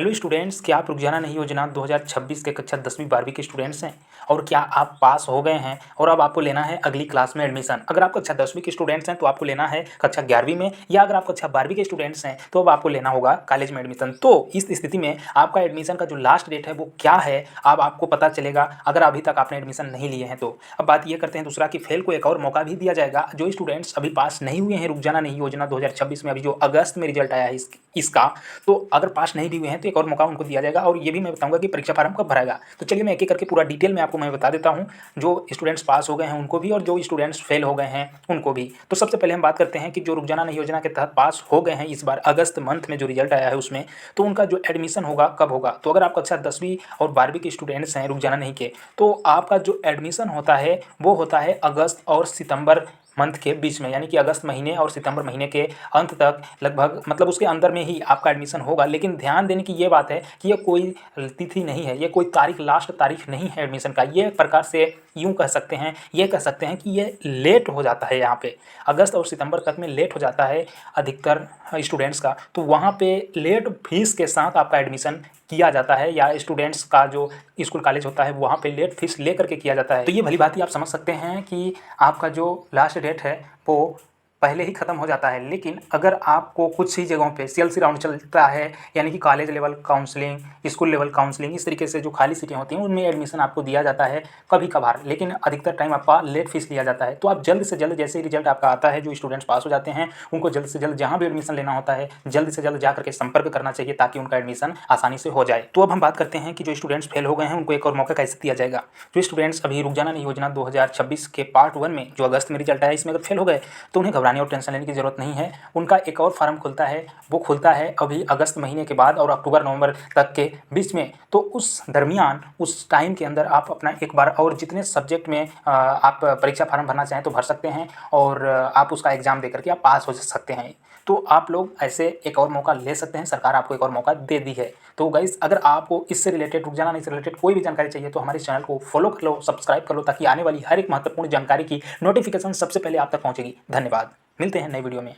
Hello students, क्या आप रुक जाना नहीं योजना 2026 के कक्षा 10वीं 12वीं के स्टूडेंट्स हैं और क्या आप पास हो गए हैं और अब आपको लेना है अगली क्लास में एडमिशन। अगर आप कक्षा 10वीं के स्टूडेंट्स हैं तो आपको लेना है कक्षा 11वीं में, या अगर आप कक्षा 12वीं के स्टूडेंट्स हैं तो अब आपको लेना होगा कॉलेज में एडमिशन। तो इस स्थिति में आपका एडमिशन का जो लास्ट डेट है वो क्या है, अब आपको पता चलेगा अगर अभी तक आपने एडमिशन नहीं लिए हैं तो। अब बात ये करते हैं दूसरा कि फेल को एक और मौका भी दिया जाएगा। जो स्टूडेंट्स अभी पास नहीं हुए हैं रुक जाना नहीं योजना 2026 में, अभी जो अगस्त में रिजल्ट आया है इसका, तो अगर पास नहीं भी हुए हैं तो एक और मौका उनको दिया जाएगा। और ये भी मैं बताऊंगा कि परीक्षा फार्म कब भराएगा। तो चलिए मैं एक एक करके पूरा डिटेल में आपको मैं बता देता हूं, जो स्टूडेंट्स पास हो गए हैं उनको भी और जो स्टूडेंट्स फेल हो गए हैं उनको भी। तो सबसे पहले हम बात करते हैं कि जो रुक जाना नहीं योजना के तहत पास हो गए हैं इस बार अगस्त मंथ में जो रिजल्ट आया है उसमें, तो उनका जो एडमिशन होगा कब होगा। तो अगर आप कक्षा 10वीं और 12वीं के स्टूडेंट्स हैं रुक जाना नहीं के, तो आपका जो एडमिशन होता है वो होता है अगस्त और सितंबर मंथ के बीच में, यानी कि अगस्त महीने और सितंबर महीने के अंत तक लगभग, मतलब उसके अंदर में ही आपका एडमिशन होगा। लेकिन ध्यान देने की ये बात है कि ये कोई तिथि नहीं है, ये कोई तारीख, लास्ट तारीख नहीं है एडमिशन का। ये प्रकार से यूँ कह सकते हैं, ये कह सकते हैं कि ये लेट हो जाता है, यहाँ पे अगस्त और सितंबर तक में लेट हो जाता है अधिकतर स्टूडेंट्स का। तो वहाँ पे लेट फीस के साथ आपका एडमिशन किया जाता है, या स्टूडेंट्स का जो स्कूल कॉलेज होता है वहाँ पे लेट फीस ले करके किया जाता है। तो ये भली बात ही आप समझ सकते हैं कि आपका जो लास्ट डेट है वो पहले ही ख़त्म हो जाता है। लेकिन अगर आपको कुछ ही जगहों पे सीएलसी राउंड चलता है, यानी कि college level counselling, school level counselling, इस तरीके से जो खाली सीटें होती हैं उनमें एडमिशन आपको दिया जाता है कभी कभार, लेकिन अधिकतर टाइम आपका लेट फीस लिया जाता है। तो आप जल्द से जल्द, जैसे ही रिजल्ट आपका आता है, जो स्टूडेंट्स पास हो जाते हैं उनको जल्द से जल्द जहाँ भी एडमिशन लेना होता है जल्द से जल्द जा करके संपर्क करना चाहिए ताकि उनका एडमिशन आसानी से हो जाए। तो अब हम बात करते हैं कि जो स्टूडेंट्स फेल हो गए हैं उनको एक और मौका कैसे दिया जाएगा। जो स्टूडेंट्स अभी रुक जाना नहीं योजना 2026 के पार्ट 1 में जो अगस्त में रिजल्ट आया इसमें अगर फेल हो गए तो उन्हें घबराने और टेंशन लेने की जरूरत नहीं है। उनका एक और फार्म खुलता है, वो खुलता है अभी अगस्त महीने के बाद और अक्टूबर नवंबर तक के बीच में। तो उस दरमियान, उस टाइम के अंदर आप अपना एक बार और जितने सब्जेक्ट में आप परीक्षा फार्म भरना चाहें तो भर सकते हैं और आप उसका एग्ज़ाम दे करके आप पास हो सकते हैं। तो आप लोग ऐसे एक और मौका ले सकते हैं, सरकार आपको एक और मौका दे दी है। तो गाइस, अगर आपको इससे रिलेटेड, रुक जाना नहीं से रिलेटेड कोई भी जानकारी चाहिए तो हमारे चैनल को फॉलो कर लो, सब्सक्राइब कर लो, ताकि आने वाली हर एक महत्वपूर्ण जानकारी की नोटिफिकेशन सबसे पहले आप तक पहुंचेगी। धन्यवाद, मिलते हैं नई वीडियो में।